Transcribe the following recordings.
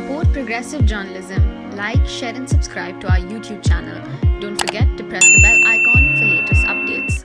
support progressive journalism, like, share and subscribe to our YouTube channel. Don't forget to press the bell icon for latest updates.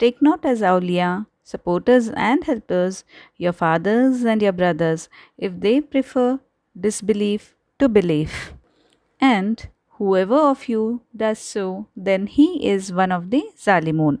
take not as awliya, supporters and helpers, your fathers and your brothers, if they prefer disbelief to belief. And whoever of you does so, then he is one of the zalimun.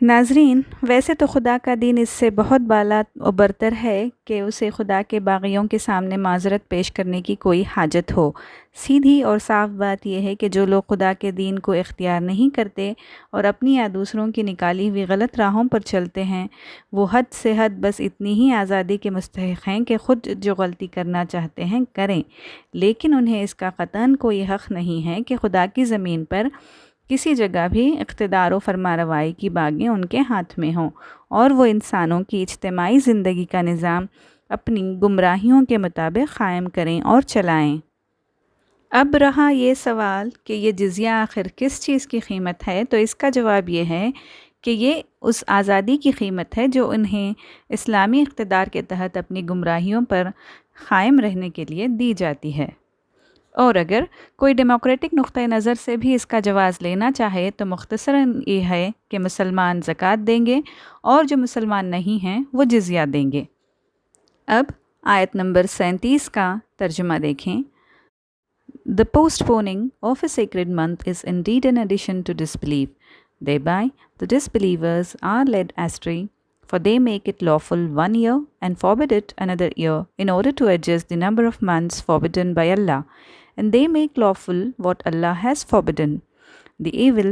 ناظرین، ویسے تو خدا کا دین اس سے بہت بالا و برتر ہے کہ اسے خدا کے باغیوں کے سامنے معذرت پیش کرنے کی کوئی حاجت ہو۔ سیدھی اور صاف بات یہ ہے کہ جو لوگ خدا کے دین کو اختیار نہیں کرتے اور اپنی یا دوسروں کی نکالی ہوئی غلط راہوں پر چلتے ہیں، وہ حد سے حد بس اتنی ہی آزادی کے مستحق ہیں کہ خود جو غلطی کرنا چاہتے ہیں کریں، لیکن انہیں اس کا قطعاً کوئی حق نہیں ہے کہ خدا کی زمین پر کسی جگہ بھی اقتدار و فرمانروائی کی باغیں ان کے ہاتھ میں ہوں اور وہ انسانوں کی اجتماعی زندگی کا نظام اپنی گمراہیوں کے مطابق قائم کریں اور چلائیں۔ اب رہا یہ سوال کہ یہ جزیہ آخر کس چیز کی قیمت ہے، تو اس کا جواب یہ ہے کہ یہ اس آزادی کی قیمت ہے جو انہیں اسلامی اقتدار کے تحت اپنی گمراہیوں پر قائم رہنے کے لیے دی جاتی ہے۔ اور اگر کوئی ڈیموکریٹک نقطۂ نظر سے بھی اس کا جواز لینا چاہے تو مختصراً یہ ہے کہ مسلمان زکوٰۃ دیں گے اور جو مسلمان نہیں ہیں وہ جزیہ دیں گے۔ اب آیت نمبر 37 کا ترجمہ دیکھیں۔ The postponing of a sacred month is indeed an addition to disbelief. Thereby, the disbelievers are led astray, for they make it lawful 1 year and forbid it another year in order to adjust the number of months forbidden by Allah. And they make lawful what Allah has forbidden. The evil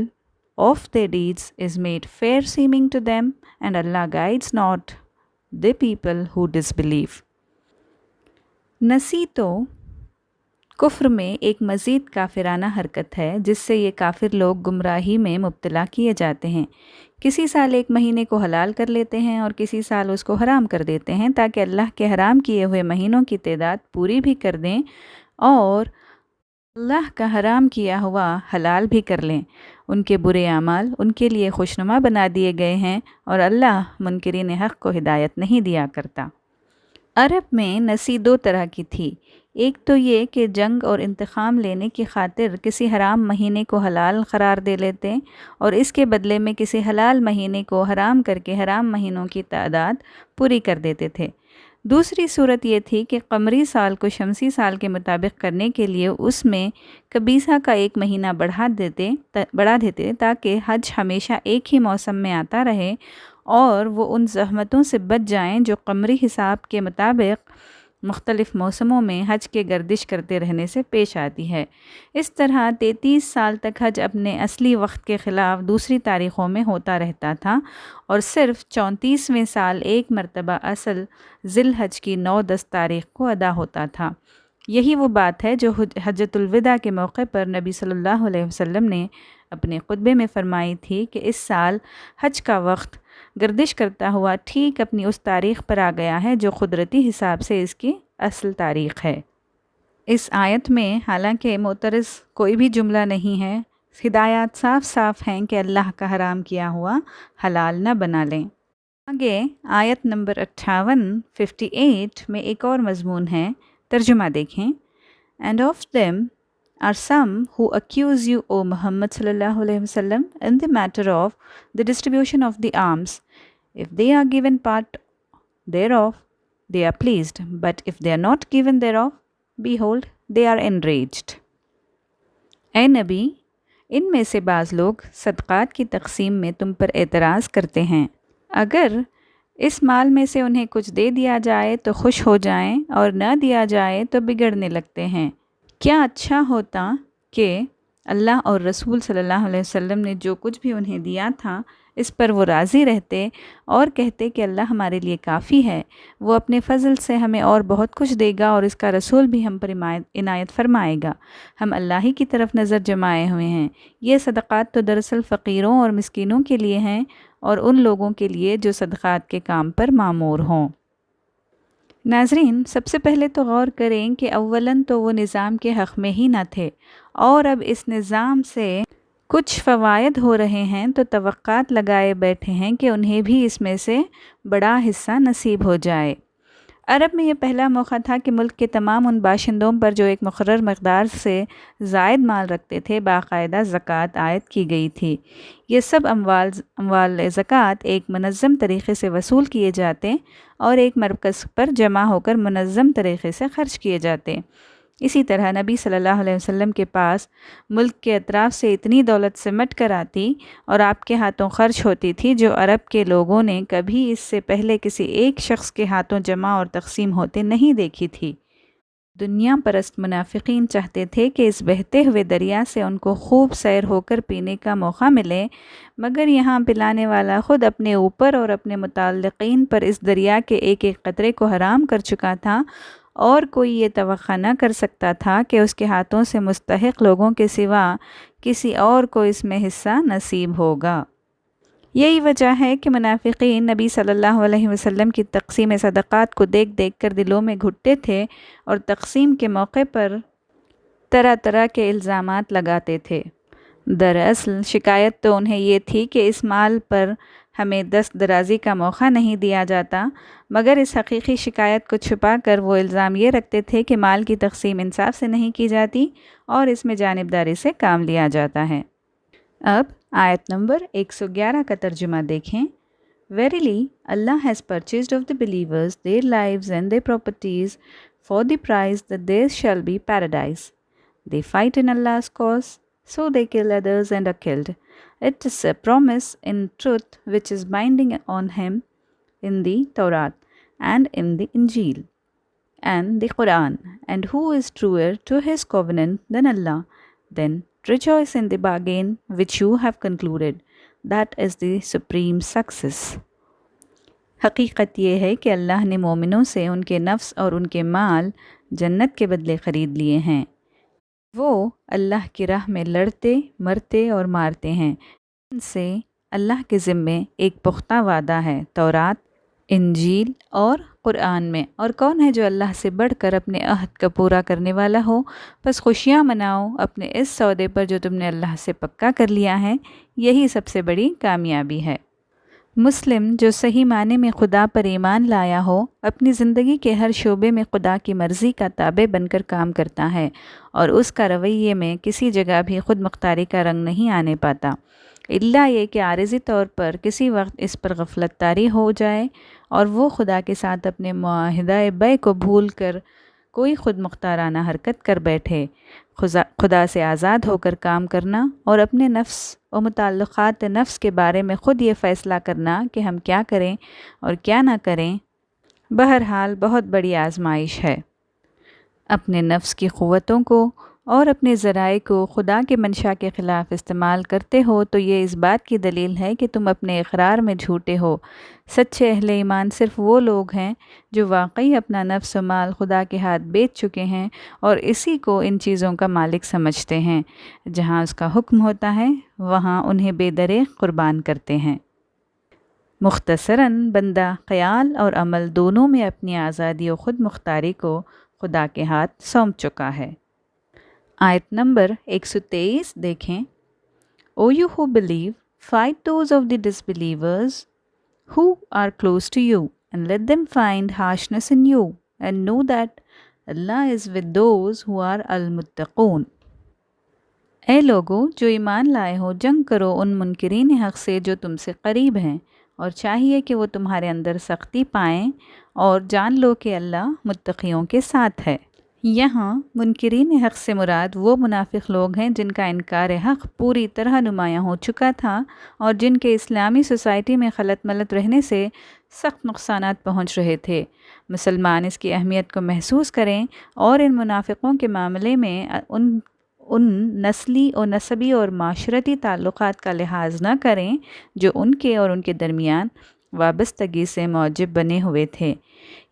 of their deeds is made fair seeming to them, and Allah guides not the people who disbelieve. نسی تو کفر میں ایک مزید کافرانہ حرکت ہے جس سے یہ کافر لوگ گمراہی میں مبتلا کیے جاتے ہیں۔ کسی سال ایک مہینے کو حلال کر لیتے ہیں اور کسی سال اس کو حرام کر دیتے ہیں تاکہ اللہ کے حرام کیے ہوئے مہینوں کی تعداد پوری بھی کر دیں اور اللہ کا حرام کیا ہوا حلال بھی کر لیں۔ ان کے برے اعمال ان کے لیے خوشنما بنا دیے گئے ہیں اور اللہ منکرین حق کو ہدایت نہیں دیا کرتا۔ عرب میں نسی 2 طرح کی تھی۔ ایک تو یہ کہ جنگ اور انتقام لینے کی خاطر کسی حرام مہینے کو حلال قرار دے لیتے اور اس کے بدلے میں کسی حلال مہینے کو حرام کر کے حرام مہینوں کی تعداد پوری کر دیتے تھے۔ دوسری صورت یہ تھی کہ قمری سال کو شمسی سال کے مطابق کرنے کے لیے اس میں کبیسہ کا ایک مہینہ بڑھا دیتے تاکہ حج ہمیشہ ایک ہی موسم میں آتا رہے اور وہ ان زحمتوں سے بچ جائیں جو قمری حساب کے مطابق مختلف موسموں میں حج کے گردش کرتے رہنے سے پیش آتی ہے۔ اس طرح 33 سال تک حج اپنے اصلی وقت کے خلاف دوسری تاریخوں میں ہوتا رہتا تھا اور صرف 34ویں سال ایک مرتبہ اصل ذی الحج کی 9-10 تاریخ کو ادا ہوتا تھا۔ یہی وہ بات ہے جو حجۃ الوداع کے موقع پر نبی صلی اللہ علیہ وسلم نے اپنے خطبے میں فرمائی تھی کہ اس سال حج کا وقت گردش کرتا ہوا ٹھیک اپنی اس تاریخ پر آ گیا ہے جو قدرتی حساب سے اس کی اصل تاریخ ہے۔ اس آیت میں حالانکہ معترض کوئی بھی جملہ نہیں ہے، ہدایات صاف صاف ہیں کہ اللہ کا حرام کیا ہوا حلال نہ بنا لیں۔ آگے آیت نمبر 58 میں ایک اور مضمون ہے، ترجمہ دیکھیں۔ And of them are some who accuse you, O Muhammad sallallahu alayhi wasallam, in the matter of the distribution of the alms. If they are given part thereof, they are pleased, but if they are not given thereof, behold, they are enraged. اے نبی، ان میں سے بعض لوگ صدقات کی تقسیم میں تم پر اعتراض کرتے ہیں۔ اگر اس مال میں سے انہیں کچھ دے دیا جائے تو خوش ہو جائیں اور نہ دیا جائے تو بگڑنے لگتے ہیں۔ کیا اچھا ہوتا کہ اللہ اور رسول صلی اللہ علیہ وسلم نے جو کچھ بھی انہیں دیا تھا اس پر وہ راضی رہتے اور کہتے کہ اللہ ہمارے لیے کافی ہے، وہ اپنے فضل سے ہمیں اور بہت کچھ دے گا اور اس کا رسول بھی ہم پر عنایت فرمائے گا، ہم اللہ ہی کی طرف نظر جمائے ہوئے ہیں۔ یہ صدقات تو دراصل فقیروں اور مسکینوں کے لیے ہیں اور ان لوگوں کے لیے جو صدقات کے کام پر مامور ہوں۔ ناظرین، سب سے پہلے تو غور کریں کہ اولاً تو وہ نظام کے حق میں ہی نہ تھے اور اب اس نظام سے کچھ فوائد ہو رہے ہیں تو توقعات لگائے بیٹھے ہیں کہ انہیں بھی اس میں سے بڑا حصہ نصیب ہو جائے۔ عرب میں یہ پہلا موقع تھا کہ ملک کے تمام ان باشندوں پر جو ایک مقرر مقدار سے زائد مال رکھتے تھے باقاعدہ زکوٰۃ عائد کی گئی تھی۔ یہ سب اموال زکوٰۃ ایک منظم طریقے سے وصول کیے جاتے اور ایک مرکز پر جمع ہو کر منظم طریقے سے خرچ کیے جاتے۔ اسی طرح نبی صلی اللہ علیہ وسلم کے پاس ملک کے اطراف سے اتنی دولت سمٹ کر آتی اور آپ کے ہاتھوں خرچ ہوتی تھی جو عرب کے لوگوں نے کبھی اس سے پہلے کسی ایک شخص کے ہاتھوں جمع اور تقسیم ہوتے نہیں دیکھی تھی۔ دنیا پرست منافقین چاہتے تھے کہ اس بہتے ہوئے دریا سے ان کو خوب سیر ہو کر پینے کا موقع ملے، مگر یہاں پلانے والا خود اپنے اوپر اور اپنے متعلقین پر اس دریا کے ایک ایک قطرے کو حرام کر چکا تھا، اور کوئی یہ توقع نہ کر سکتا تھا کہ اس کے ہاتھوں سے مستحق لوگوں کے سوا کسی اور کو اس میں حصہ نصیب ہوگا۔ یہی وجہ ہے کہ منافقین نبی صلی اللہ علیہ وسلم کی تقسیم صدقات کو دیکھ دیکھ کر دلوں میں گھٹتے تھے اور تقسیم کے موقع پر طرح طرح کے الزامات لگاتے تھے۔ دراصل شکایت تو انہیں یہ تھی کہ اس مال پر ہمیں دست درازی کا موقع نہیں دیا جاتا، مگر اس حقیقی شکایت کو چھپا کر وہ الزام یہ رکھتے تھے کہ مال کی تقسیم انصاف سے نہیں کی جاتی اور اس میں جانبداری سے کام لیا جاتا ہے۔ اب آیت نمبر 111 کا ترجمہ دیکھیں۔ Verily, Allah has purchased of the believers their lives and their properties for the price that theirs shall be paradise. They fight in Allah's cause, so they kill others and are killed. It is a promise in truth which is binding on him in the Torah and in the Injil and the Quran. And who is truer to his covenant than Allah? Then rejoice in the bargain which you have concluded. That is the supreme success. حقیقت یہ ہے کہ اللہ نے مومنوں سے ان کے نفس اور ان کے مال جنت کے بدلے خرید لیے ہیں۔ وہ اللہ کی راہ میں لڑتے، مرتے اور مارتے ہیں۔ ان سے اللہ کے ذمے ایک پختہ وعدہ ہے تورات، انجیل اور قرآن میں، اور کون ہے جو اللہ سے بڑھ کر اپنے عہد کا پورا کرنے والا ہو؟ بس خوشیاں مناؤ اپنے اس سودے پر جو تم نے اللہ سے پکا کر لیا ہے، یہی سب سے بڑی کامیابی ہے۔ مسلم جو صحیح معنی میں خدا پر ایمان لایا ہو، اپنی زندگی کے ہر شعبے میں خدا کی مرضی کا تابع بن کر کام کرتا ہے، اور اس کا رویے میں کسی جگہ بھی خود مختاری کا رنگ نہیں آنے پاتا، الا یہ کہ عارضی طور پر کسی وقت اس پر غفلت طاری ہو جائے اور وہ خدا کے ساتھ اپنے معاہدہ بیع کو بھول کر کوئی خود مختارانہ حرکت کر بیٹھے۔ خدا سے آزاد ہو کر کام کرنا اور اپنے نفس و متعلقات نفس کے بارے میں خود یہ فیصلہ کرنا کہ ہم کیا کریں اور کیا نہ کریں، بہرحال بہت بڑی آزمائش ہے۔ اپنے نفس کی قوتوں کو اور اپنے ذرائع کو خدا کے منشا کے خلاف استعمال کرتے ہو تو یہ اس بات کی دلیل ہے کہ تم اپنے اقرار میں جھوٹے ہو۔ سچے اہل ایمان صرف وہ لوگ ہیں جو واقعی اپنا نفس و مال خدا کے ہاتھ بیچ چکے ہیں اور اسی کو ان چیزوں کا مالک سمجھتے ہیں، جہاں اس کا حکم ہوتا ہے وہاں انہیں بے دریغ قربان کرتے ہیں۔ مختصراً بندہ خیال اور عمل دونوں میں اپنی آزادی و خود مختاری کو خدا کے ہاتھ سونپ چکا ہے۔ آیت نمبر 123 دیکھیں۔ O you who believe, fight those of the disbelievers who are close to you, and let them find harshness in you, and know that Allah is with those who are al-muttaqoon۔ اے لوگو جو ایمان لائے ہو، جنگ کرو ان منکرین حق سے جو تم سے قریب ہیں، اور چاہیے کہ وہ تمہارے اندر سختی پائیں، اور جان لو کہ اللہ متقیوں کے ساتھ ہے۔ یہاں منکرین حق سے مراد وہ منافق لوگ ہیں جن کا انکار حق پوری طرح نمایاں ہو چکا تھا اور جن کے اسلامی سوسائٹی میں خلط ملط رہنے سے سخت نقصانات پہنچ رہے تھے۔ مسلمان اس کی اہمیت کو محسوس کریں اور ان منافقوں کے معاملے میں ان نسلی و نسبی اور معاشرتی تعلقات کا لحاظ نہ کریں جو ان کے اور ان کے درمیان وابستگی سے موجب بنے ہوئے تھے۔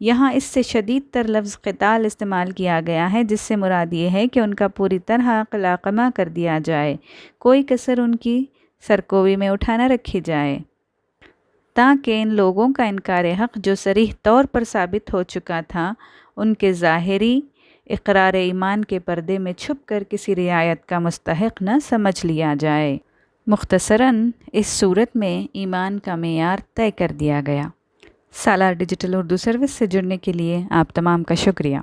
یہاں اس سے شدید تر لفظ قتال استعمال کیا گیا ہے، جس سے مراد یہ ہے کہ ان کا پوری طرح قلاقمہ کر دیا جائے، کوئی کسر ان کی سرکوبی میں اٹھا نہ رکھی جائے، تاکہ ان لوگوں کا انکار حق جو صریح طور پر ثابت ہو چکا تھا ان کے ظاہری اقرار ایمان کے پردے میں چھپ کر کسی رعایت کا مستحق نہ سمجھ لیا جائے۔ مختصراً اس صورت میں ایمان کا معیار طے کر دیا گیا۔ سالار ڈیجیٹل اردو سروس سے جڑنے کے لیے آپ تمام کا شکریہ۔